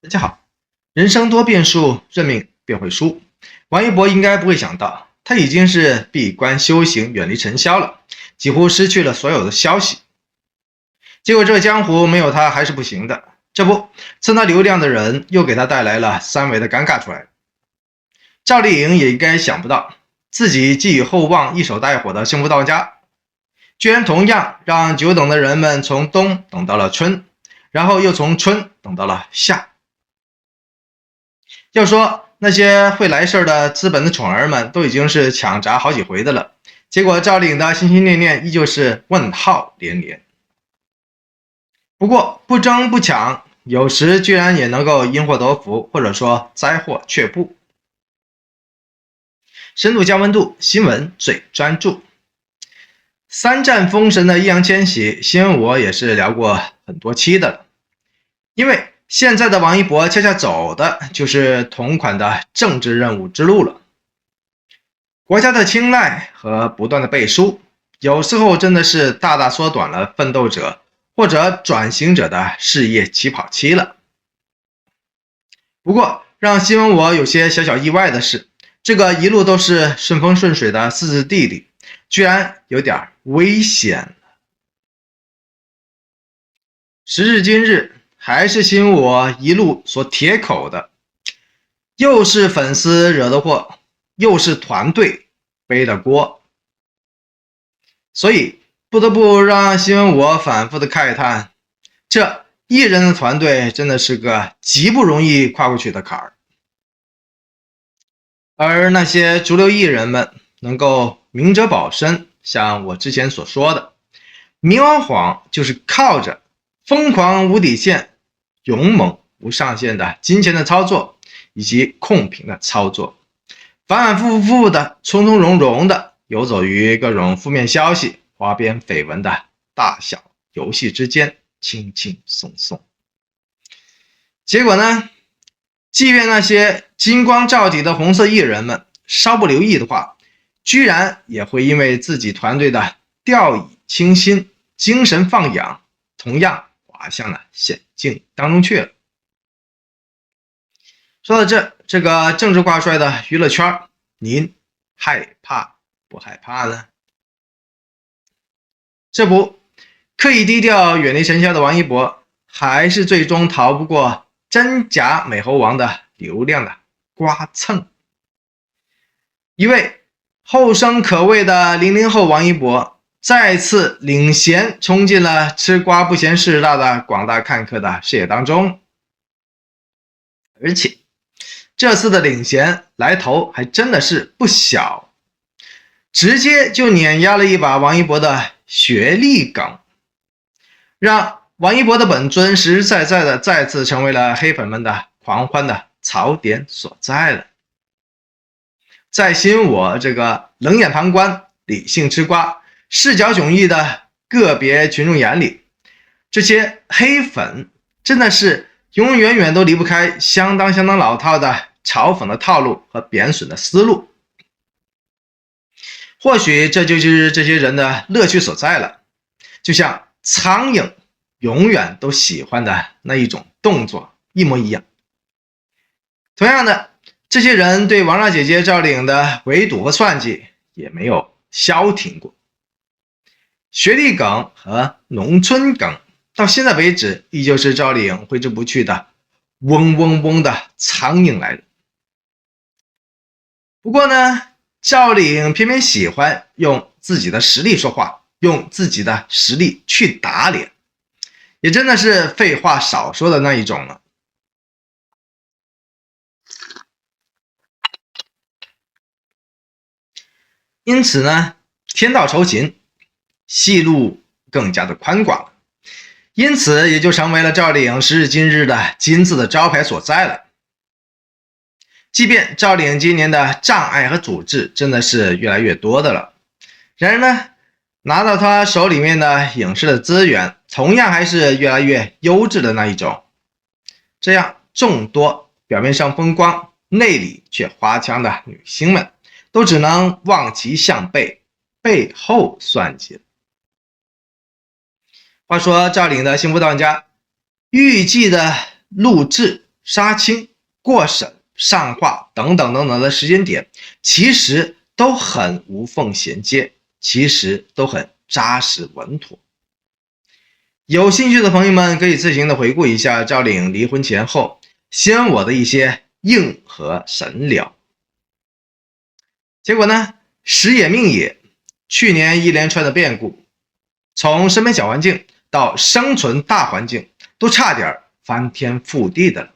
大家好，人生多变数，认命便会输。王一博应该不会想到，他已经是闭关修行，远离尘嚣了，几乎失去了所有的消息。结果这个江湖没有他还是不行的。这不，蹭他流量的人又给他带来了三维的尴尬出来。赵丽颖也应该想不到，自己寄予厚望、一手带火的幸福到家，居然同样让久等的人们从冬等到了春，然后又从春等到了夏。要说那些会来事的资本的宠儿们都已经是抢闸好几回的了，结果赵丽颖的心心念念依旧是问号连连。不过不争不抢，有时居然也能够因祸得福，或者说灾祸却步。深度加温度，新闻最专注。三战封神的易烊千玺，新闻我也是聊过很多期的了，因为现在的王一博恰恰走的就是同款的政治任务之路了。国家的青睐和不断的背书，有时候真的是大大缩短了奋斗者或者转型者的事业起跑期了。不过让新闻我有些小小意外的是，这个一路都是顺风顺水的四字弟弟，居然有点危险了。时至今日，还是新闻我一路所铁口的，又是粉丝惹的祸，又是团队背的锅，所以不得不让新闻我反复的慨叹，这艺人的团队真的是个极不容易跨过去的坎儿。而那些主流艺人们能够明哲保身，像我之前所说的，明晃晃就是靠着疯狂无底线、勇猛无上限的金钱的操作，以及控评的操作，反反复复的、从从容容的游走于各种负面消息、花边绯闻的大小游戏之间，轻轻松松。结果呢，即便那些金光照底的红色艺人们稍不留意的话，居然也会因为自己团队的掉以轻心、精神放养，同样滑向了险境当中去了。说到这个政治挂帅的娱乐圈，您害怕不害怕呢？这不，刻意低调远离尘嚣的王一博，还是最终逃不过真假美猴王的流量的刮蹭。一位后生可畏的00后王一博，再次领衔冲进了吃瓜不嫌事大的广大看客的视野当中，而且这次的领衔来头还真的是不小，直接就碾压了一把王一博的学历梗，让王一博的本尊实实在在的再次成为了黑粉们的狂欢的槽点所在了。在新我这个冷眼旁观、理性吃瓜、视角迥异的个别群众眼里，这些黑粉真的是永永远远都离不开相当老套的嘲讽的套路和贬损的思路。或许这就是这些人的乐趣所在了，就像苍蝇永远都喜欢的那一种动作一模一样。同样的，这些人对王大姐姐赵丽颖的围堵和算计也没有消停过。学历梗和农村梗到现在为止依旧是赵丽颖挥之不去的嗡嗡嗡的苍蝇来的。不过呢，赵丽颖偏偏喜欢用自己的实力说话，用自己的实力去打脸，也真的是废话少说的那一种了。因此呢，天道酬勤，戏路更加的宽广了，因此也就成为了赵丽颖时至今日的金字的招牌所在了。即便赵丽颖今年的障碍和阻滞真的是越来越多的了，然而呢，拿到她手里面的影视的资源，同样还是越来越优质的那一种。这样众多表面上风光，内里却花腔的女星们，都只能望其项背，背后算计了。话说赵丽颖的幸福到家预计的录制杀青、过审、上画等等等等的时间点，其实都很无缝衔接，其实都很扎实稳妥。有兴趣的朋友们可以自行的回顾一下赵丽颖离婚前后新闻我的一些硬核神聊。结果呢，时也命也，去年一连串的变故，从身边小环境到生存大环境，都差点翻天覆地的了。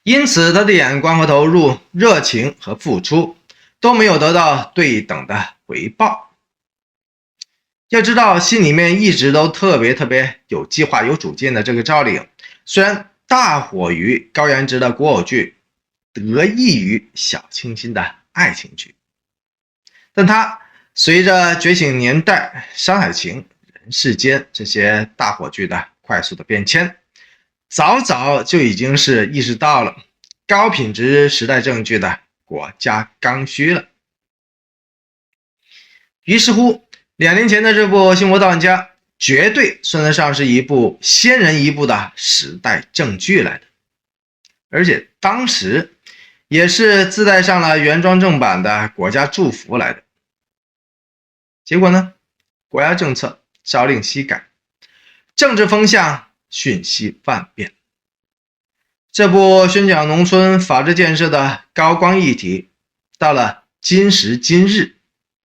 因此他的眼光和投入、热情和付出都没有得到对等的回报。要知道，心里面一直都特别有计划、有主见的这个赵丽颖，虽然大火于高颜值的古偶剧，得益于小清新的爱情剧，但她随着《觉醒年代》、《山海情》、《人世间》这些大火剧的快速的变迁，早就已经是意识到了高品质时代正剧的国家刚需了。于是乎，2年前的这部《幸福到你家》绝对算得上是一部先人一部的时代正剧来的，而且当时也是自带上了原装正版的国家祝福来的。结果呢，国家政策朝令夕改，政治风向瞬息万变。这部宣讲农村法治建设的高光议题，到了今时今日，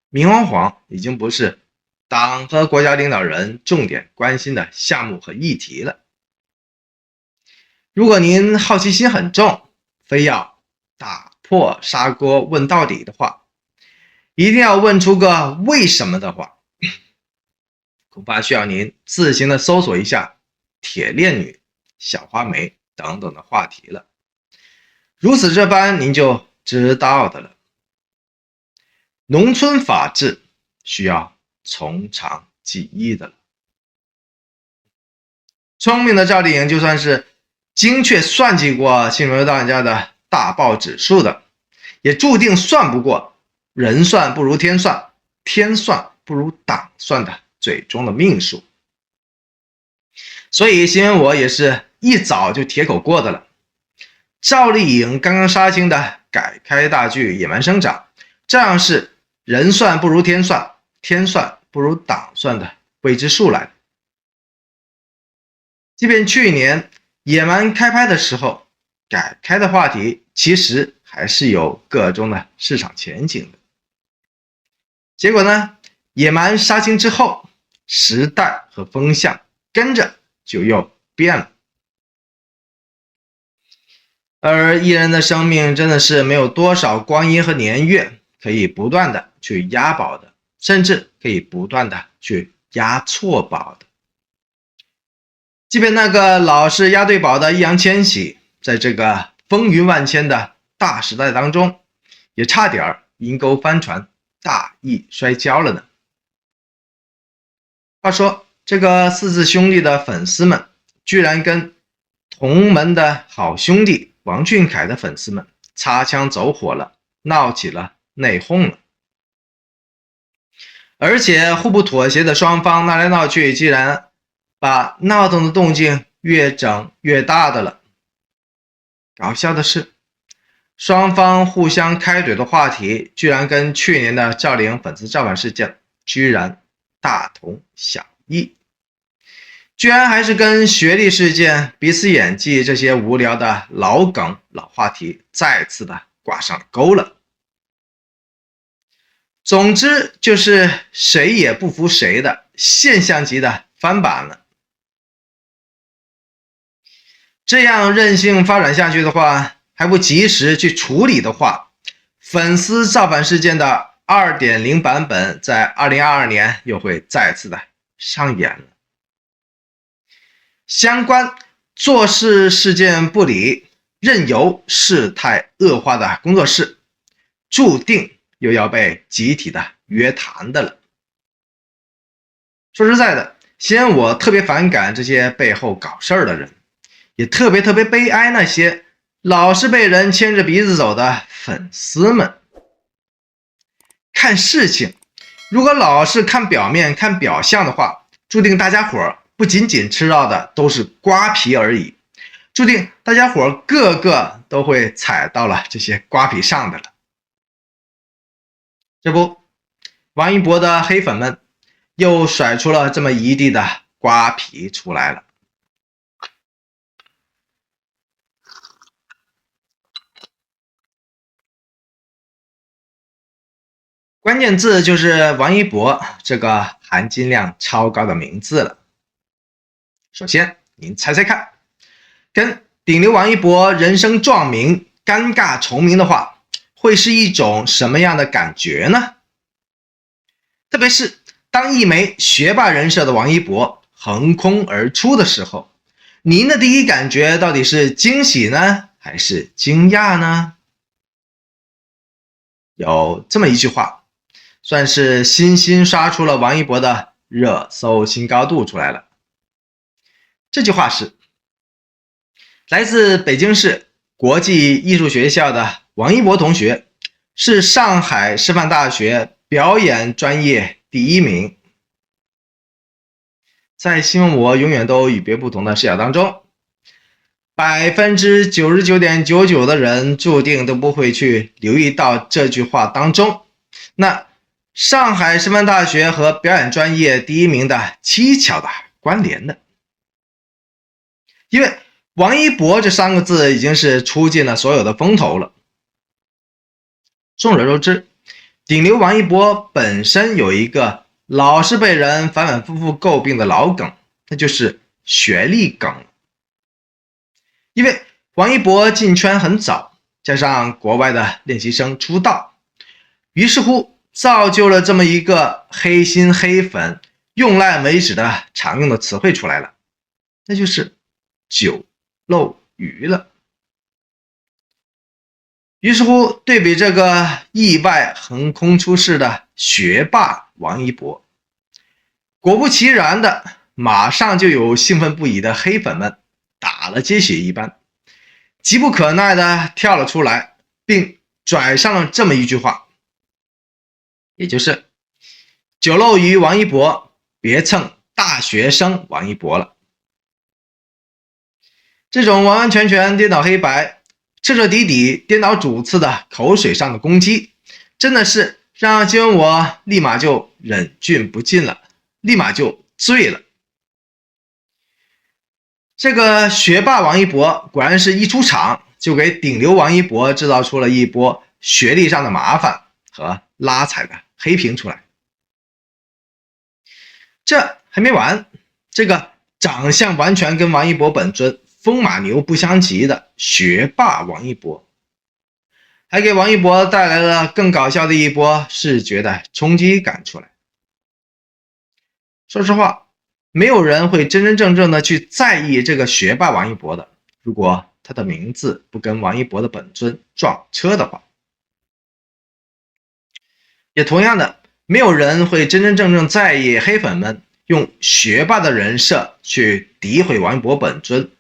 明晃晃已经不是党和国家领导人重点关心的项目和议题了。如果您好奇心很重，非要打破砂锅问到底的话，一定要问出个为什么的话，恐怕需要您自行的搜索一下铁链女、小花梅等等的话题了。如此这般，您就知道的了。农村法治需要从长计议的了。聪明的赵丽颖就算是精确算计过新闻到你家的大爆指数的，也注定算不过人算不如天算，天算不如党算的最终的命数。所以新闻我也是一早就铁口过的了。赵丽颖刚刚杀青的改开大剧《野蛮生长》，这样是人算不如天算，天算不如党算的未知数来的。即便去年野蛮开拍的时候，改开的话题其实还是有个中的市场前景的。结果呢，野蛮杀青之后，时代和风向跟着就又变了。而艺人的生命真的是没有多少光阴和年月可以不断的去押宝的，甚至可以不断的去押错宝的。即便那个老是押对宝的易烊千玺，在这个风云万千的大时代当中，也差点阴沟翻船，大意摔跤了呢。话说这个四字兄弟的粉丝们，居然跟同门的好兄弟王俊凯的粉丝们擦枪走火了，闹起了内讧了。而且互不妥协的双方闹来闹去，竟然把闹腾的动静越整越大的了。搞笑的是，双方互相开怼的话题，居然跟去年的赵丽颖粉丝造反事件居然大同小异，居然还是跟学历事件、彼此演技这些无聊的老梗老话题再次的挂上钩了。总之就是谁也不服谁的现象级的翻版了。这样任性发展下去的话，还不及时去处理的话，粉丝造反事件的 2.0 版本在2022年又会再次的上演了。相关做事事件不理，任由事态恶化的工作室，注定又要被集体的约谈的了。说实在的，先我特别反感这些背后搞事儿的人，也特别悲哀那些老是被人牵着鼻子走的粉丝们。看事情如果老是看表面看表象的话，注定大家伙不仅仅吃到的都是瓜皮而已，注定大家伙个个都会踩到了这些瓜皮上的了。这不，王一博的黑粉们又甩出了这么一地的瓜皮出来了。关键字就是王一博这个含金量超高的名字了。首先，您猜猜看，跟顶流王一博人生撞名、尴尬重名的话，会是一种什么样的感觉呢？特别是当一枚学霸人设的王一博横空而出的时候，您的第一感觉到底是惊喜呢，还是惊讶呢？有这么一句话，算是新刷出了王一博的热搜新高度出来了。这句话是来自北京市国际艺术学校的王一博同学，是上海师范大学表演专业第1名。在新闻我永远都与别不同的视角当中，99.99%的人注定都不会去留意到这句话当中那上海师范大学和表演专业第1名的蹊跷的关联的。因为王一博这3个字已经是出尽了所有的风头了。众所周知，顶流王一博本身有一个老是被人反反复复诟病的老梗，那就是学历梗。因为王一博进圈很早，加上国外的练习生出道，于是乎造就了这么一个黑心黑粉用烂为止的常用的词汇出来了，那就是酒漏鱼了。于是乎，对比这个意外横空出世的学霸王一博，果不其然的，马上就有兴奋不已的黑粉们打了鸡血一般，急不可耐的跳了出来，并拽上了这么一句话，也就是酒漏鱼王一博，别蹭大学生王一博了。这种完完全全颠倒黑白、彻彻底底颠倒主次的口水上的攻击，真的是让新闻我立马就忍俊不禁了，立马就醉了。这个学霸王一博果然是一出场就给顶流王一博制造出了一波学历上的麻烦和拉踩的黑屏出来。这还没完，这个长相完全跟王一博本尊风马牛不相及的学霸王一博，还给王一博带来了更搞笑的一波视觉的冲击感出来。说实话，没有人会真真正正的去在意这个学霸王一博的，如果他的名字不跟王一博的本尊撞车的话。也同样的，没有人会真真正正在意黑粉们用学霸的人设去诋毁王一博本尊，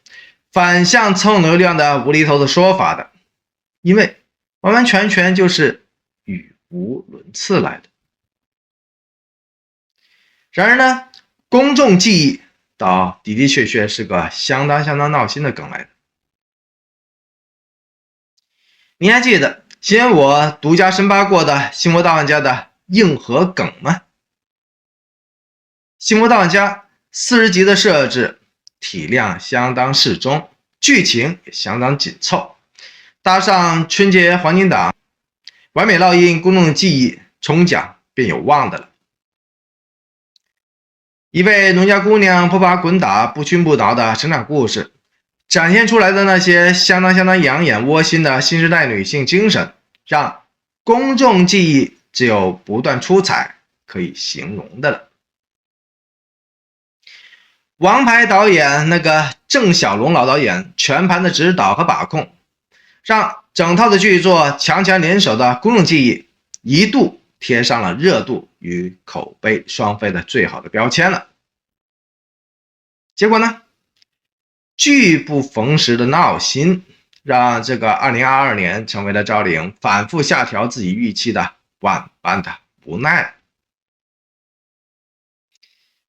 反向蹭流量的无厘头的说法的，因为完完全全就是语无伦次来的。然而呢，公众记忆倒的的确确是个相当闹心的梗来的。你还记得新闻我独家深扒过的新魔大玩家的硬核梗吗？新魔大玩家40集的设置，体量相当适中，剧情也相当紧凑，搭上春节黄金档，完美烙印公众记忆，冲奖便有望的了。一位农家姑娘扑爬滚打、不屈不挠的成长故事，展现出来的那些相当养眼窝心的新时代女性精神，让公众记忆只有不断出彩可以形容的了。王牌导演那个郑晓龙老导演全盘的指导和把控，让整套的剧作强联手的公众记忆一度贴上了热度与口碑双飞的最好的标签了。结果呢，巨不逢时的闹心，让这个2022年成为了赵丽反复下调自己预期的万般的无奈。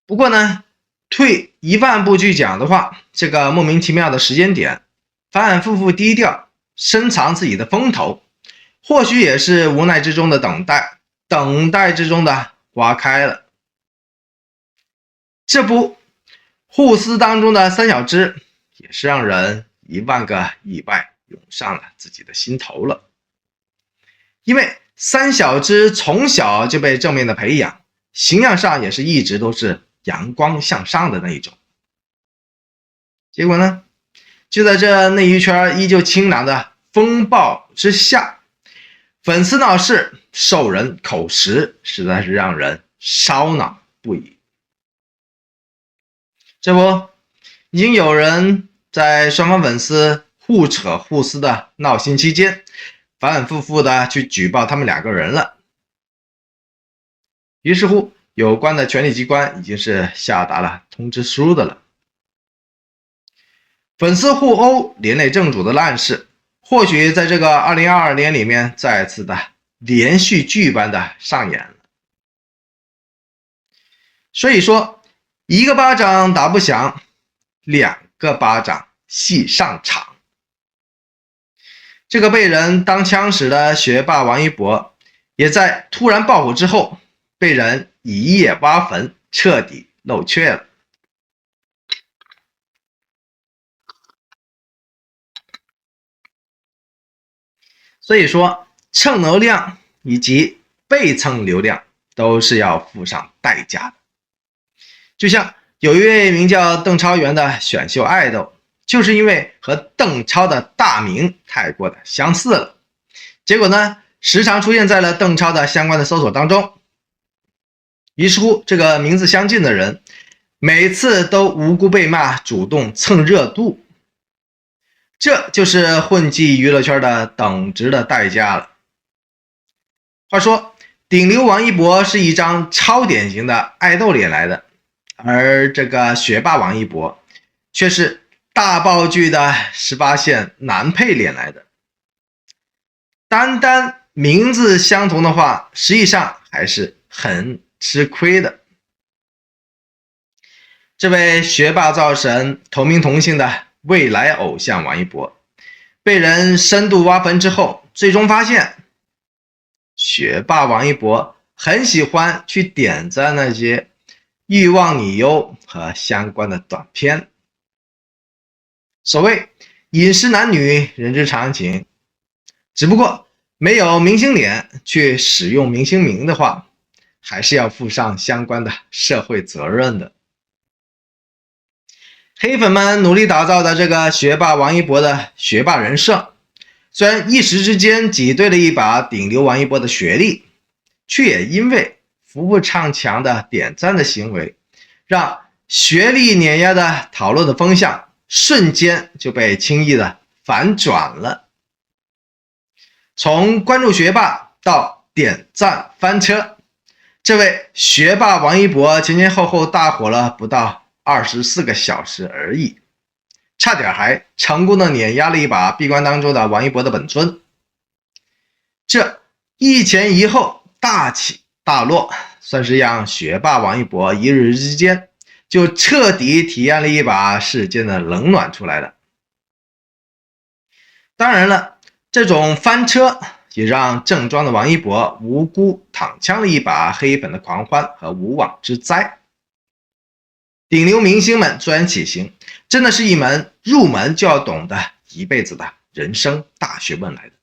不过呢，退一万步去讲的话，这个莫名其妙的时间点反反复复低调，深藏自己的风头，或许也是无奈之中的等待，等待之中的花开了。这不，互撕当中的三小只也是让人一万个意外涌上了自己的心头了。因为三小只从小就被正面的培养，形象上也是一直都是阳光向上的那一种。结果呢，就在这内娱圈依旧清凉的风暴之下，粉丝闹事，受人口实，实在是让人烧脑不已。这不，已经有人在双方粉丝互扯互撕的闹心期间，反反复复的去举报他们两个人了。于是乎，有关的权力机关已经是下达了通知书的了。粉丝互殴连累正主的烂事，或许在这个2022年里面再次的连续剧般的上演了。所以说，一个巴掌打不响，两个巴掌戏上场。这个被人当枪使的学霸王一博，也在突然爆火之后，被人一夜挖坟，彻底露怯了。所以说，蹭流量以及被蹭流量都是要付上代价的。就像有一位名叫邓超元的选秀爱豆，就是因为和邓超的大名太过的相似了，结果呢，时常出现在了邓超的相关的搜索当中。于是乎，这个名字相近的人，每次都无辜被骂，主动蹭热度。这就是混迹娱乐圈的等值的代价了。话说，顶流王一博是一张超典型的爱豆脸来的，而这个学霸王一博却是大爆剧的18线男配脸来的。单单名字相同的话，实际上还是很吃亏的。这位学霸造神、同名同姓的未来偶像王一博，被人深度挖坟之后，最终发现学霸王一博很喜欢去点赞那些欲望女优和相关的短片。所谓饮食男女人之常情，只不过没有明星脸去使用明星名的话，还是要负上相关的社会责任的。黑粉们努力打造的这个学霸王一博的学霸人设，虽然一时之间挤兑了一把顶流王一博的学历，却也因为扶不上墙的点赞的行为，让学历碾压的讨论的风向瞬间就被轻易的反转了。从关注学霸到点赞翻车，这位学霸王一博前前后后大火了不到24个小时而已，差点还成功的碾压了一把闭关当中的王一博的本尊。这一前一后，大起大落，算是让学霸王一博一日之间就彻底体验了一把世间的冷暖出来了。当然了，这种翻车也让正装的王一博无辜躺枪了一把黑粉的狂欢和无妄之灾。顶流明星们虽然起行，真的是一门入门就要懂的一辈子的人生大学问来的。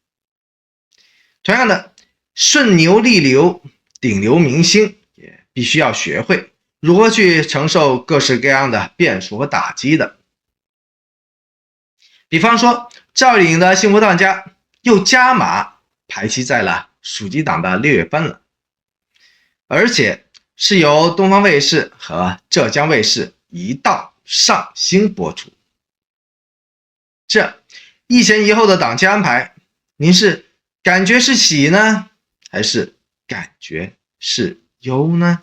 同样的，顺流逆流，顶流明星也必须要学会如何去承受各式各样的变数和打击的。比方说，赵丽颖的幸福当家又加码排期在了暑期档的6月份了，而且是由东方卫视和浙江卫视一道上星播出。这一前一后的档期安排，您是感觉是喜呢，还是感觉是忧呢？